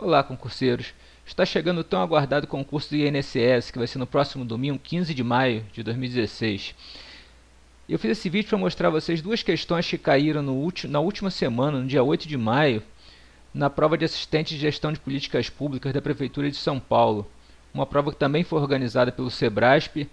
Olá, concurseiros! Está chegando o tão aguardado concurso do INSS, que vai ser no próximo domingo, 15 de maio de 2016. Eu fiz esse vídeo para mostrar a vocês duas questões que caíram na última semana, no dia 8 de maio, na prova de assistente de gestão de políticas públicas da Prefeitura de São Paulo. Uma prova que também foi organizada pelo Sebrasp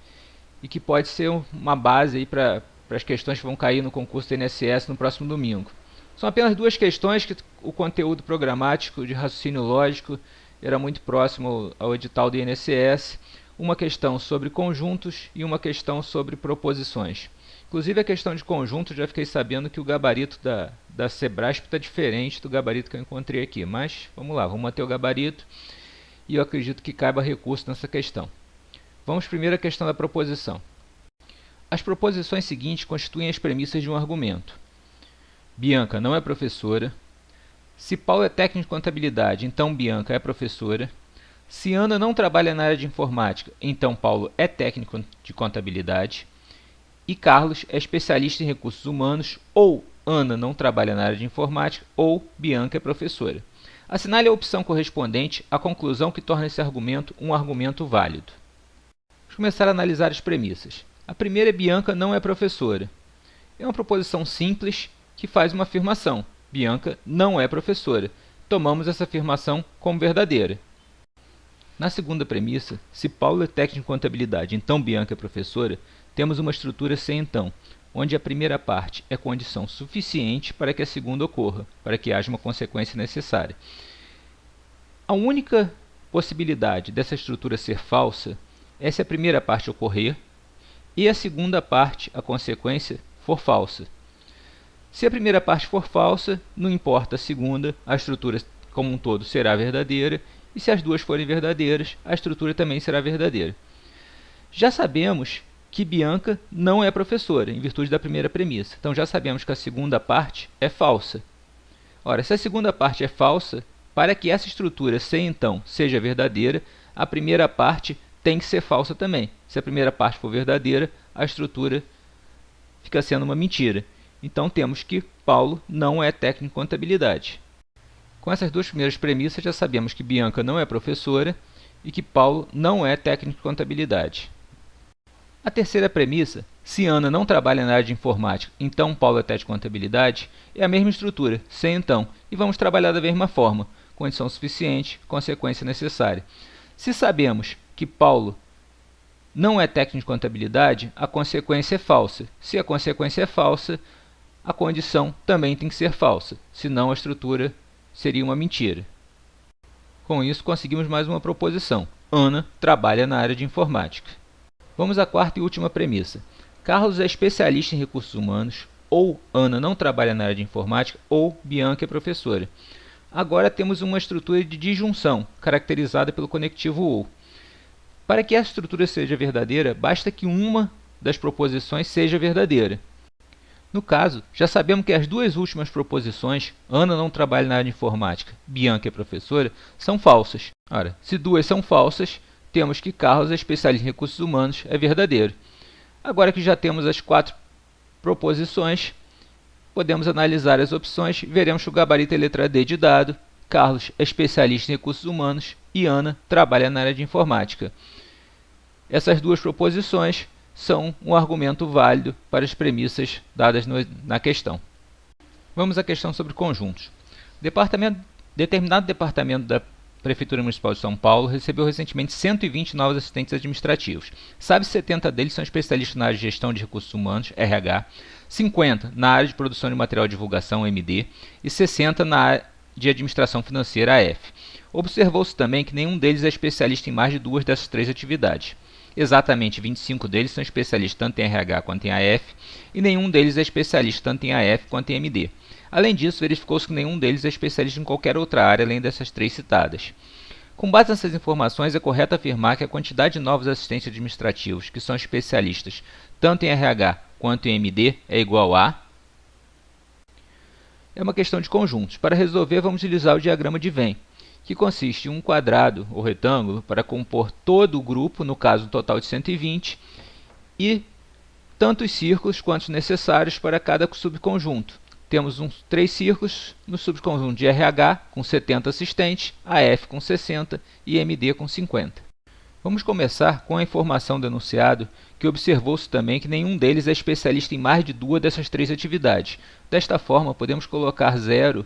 e que pode ser uma base para as questões que vão cair no concurso do INSS no próximo domingo. São apenas duas questões que o conteúdo programático de raciocínio lógico era muito próximo ao edital do INSS, uma questão sobre conjuntos e uma questão sobre proposições. Inclusive a questão de conjuntos, já fiquei sabendo que o gabarito da Sebrasp está diferente do gabarito que eu encontrei aqui, mas vamos lá, vamos manter o gabarito e eu acredito que caiba recurso nessa questão. Vamos primeiro à questão da proposição. As proposições seguintes constituem as premissas de um argumento. Bianca não é professora. Se Paulo é técnico de contabilidade, então Bianca é professora. Se Ana não trabalha na área de informática, então Paulo é técnico de contabilidade. E Carlos é especialista em recursos humanos, ou Ana não trabalha na área de informática, ou Bianca é professora. Assinale a opção correspondente à conclusão que torna esse argumento um argumento válido. Vamos começar a analisar as premissas. A primeira é Bianca não é professora. É uma proposição simples que faz uma afirmação. Bianca não é professora. Tomamos essa afirmação como verdadeira. Na segunda premissa, se Paulo é técnico de contabilidade, então Bianca é professora, temos uma estrutura sem então, onde a primeira parte é condição suficiente para que a segunda ocorra, para que haja uma consequência necessária. A única possibilidade dessa estrutura ser falsa é se a primeira parte ocorrer e a segunda parte, a consequência, for falsa. Se a primeira parte for falsa, não importa a segunda, a estrutura como um todo será verdadeira, e se as duas forem verdadeiras, a estrutura também será verdadeira. Já sabemos que Bianca não é professora, em virtude da primeira premissa. Então já sabemos que a segunda parte é falsa. Ora, se a segunda parte é falsa, para que essa estrutura sem então seja verdadeira, a primeira parte tem que ser falsa também. Se a primeira parte for verdadeira, a estrutura fica sendo uma mentira. Então temos que Paulo não é técnico em contabilidade. Com essas duas primeiras premissas já sabemos que Bianca não é professora e que Paulo não é técnico em contabilidade. A terceira premissa, se Ana não trabalha na área de informática, então Paulo é técnico em contabilidade, é a mesma estrutura, sem então, e vamos trabalhar da mesma forma, condição suficiente, consequência necessária. Se sabemos que Paulo não é técnico de contabilidade, a consequência é falsa. Se a consequência é falsa, a condição também tem que ser falsa, senão a estrutura seria uma mentira. Com isso, conseguimos mais uma proposição. Ana trabalha na área de informática. Vamos à quarta e última premissa. Carlos é especialista em recursos humanos, ou Ana não trabalha na área de informática, ou Bianca é professora. Agora temos uma estrutura de disjunção, caracterizada pelo conectivo ou. Para que essa estrutura seja verdadeira, basta que uma das proposições seja verdadeira. No caso, já sabemos que as duas últimas proposições, Ana não trabalha na área de informática, Bianca é professora, são falsas. Ora, se duas são falsas, temos que Carlos é especialista em recursos humanos, é verdadeiro. Agora que já temos as quatro proposições, podemos analisar as opções e veremos que o gabarito é letra D de dado, Carlos é especialista em recursos humanos e Ana trabalha na área de informática. Essas duas proposições são um argumento válido para as premissas dadas na questão. Vamos à questão sobre conjuntos. Determinado departamento da Prefeitura Municipal de São Paulo recebeu recentemente 120 novos assistentes administrativos. Sabe-se 70 deles são especialistas na área de gestão de recursos humanos, RH, 50 na área de produção de material de divulgação, MD, e 60 na área de administração financeira, AF. Observou-se também que nenhum deles é especialista em mais de duas dessas três atividades. Exatamente 25 deles são especialistas tanto em RH quanto em AF, e nenhum deles é especialista tanto em AF quanto em MD. Além disso, verificou-se que nenhum deles é especialista em qualquer outra área além dessas três citadas. Com base nessas informações, é correto afirmar que a quantidade de novos assistentes administrativos que são especialistas tanto em RH quanto em MD é igual a... É uma questão de conjuntos. Para resolver, vamos utilizar o diagrama de Venn, que consiste em um quadrado ou retângulo para compor todo o grupo, no caso um total de 120, e tantos círculos quantos necessários para cada subconjunto. temos três círculos no subconjunto de RH com 70 assistentes, AF com 60 e MD com 50. Vamos começar com a informação do enunciado, que observou-se também que nenhum deles é especialista em mais de duas dessas três atividades. Desta forma, podemos colocar 0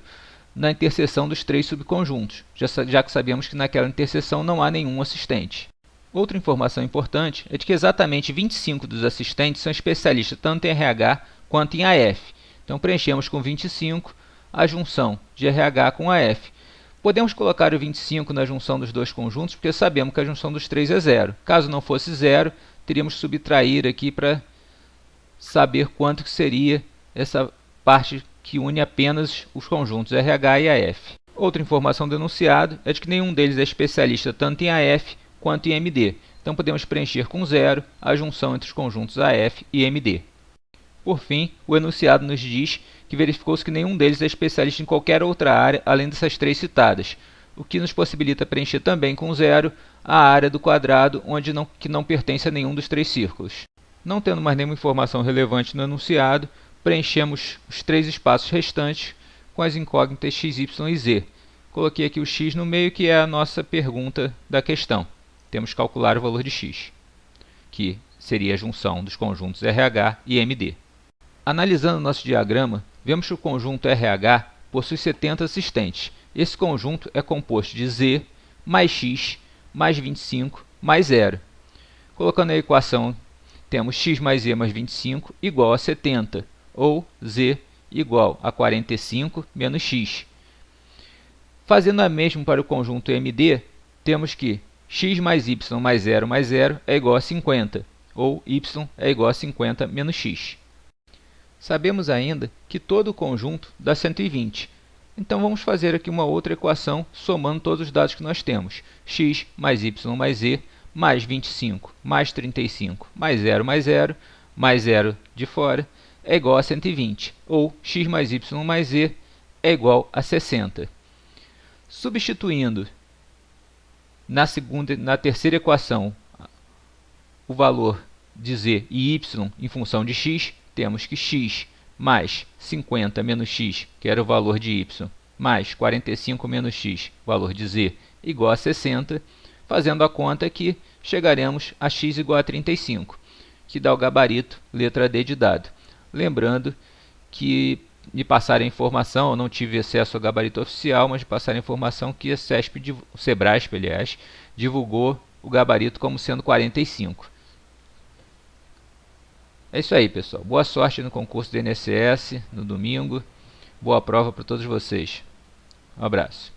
na interseção dos três subconjuntos, já que sabemos que naquela interseção não há nenhum assistente. Outra informação importante é de que exatamente 25 dos assistentes são especialistas tanto em RH quanto em AF. Então preenchemos com 25 a junção de RH com AF. Podemos colocar o 25 na junção dos dois conjuntos, porque sabemos que a junção dos três é 0. Caso não fosse 0, teríamos que subtrair aqui para saber quanto que seria essa parte que une apenas os conjuntos RH e AF. Outra informação do enunciado é de que nenhum deles é especialista tanto em AF quanto em MD. Então podemos preencher com 0 a junção entre os conjuntos AF e MD. Por fim, o enunciado nos diz que verificou-se que nenhum deles é especialista em qualquer outra área além dessas três citadas, o que nos possibilita preencher também com 0 a área do quadrado que não pertence a nenhum dos três círculos. Não tendo mais nenhuma informação relevante no enunciado, preenchemos os três espaços restantes com as incógnitas x, y e z. Coloquei aqui o x no meio, que é a nossa pergunta da questão. Temos que calcular o valor de x, que seria a junção dos conjuntos RH e MD. Analisando nosso diagrama, vemos que o conjunto RH possui 70 assistentes. Esse conjunto é composto de Z mais x mais 25 mais 0. Colocando a equação, temos x mais z mais 25 igual a 70, ou z igual a 45 menos x. Fazendo a mesma para o conjunto MD, temos que x mais y mais 0 é igual a 50, ou y é igual a 50 menos x. Sabemos ainda que todo o conjunto dá 120. Então vamos fazer aqui uma outra equação somando todos os dados que nós temos. X mais y mais z mais 25 mais 35 mais 0 de fora é igual a 120. Ou x mais y mais z é igual a 60. Substituindo na terceira equação o valor de z e y em função de x, temos que x mais 50 menos x, que era o valor de y, mais 45 menos x, valor de z, igual a 60. Fazendo a conta aqui, chegaremos a x igual a 35, que dá o gabarito letra D de dado. Lembrando que me passaram a informação, eu não tive acesso ao gabarito oficial, mas me passaram a informação que o Sebrasp, aliás, divulgou o gabarito como sendo 45. É isso aí, pessoal. Boa sorte no concurso do INSS no domingo. Boa prova para todos vocês. Um abraço.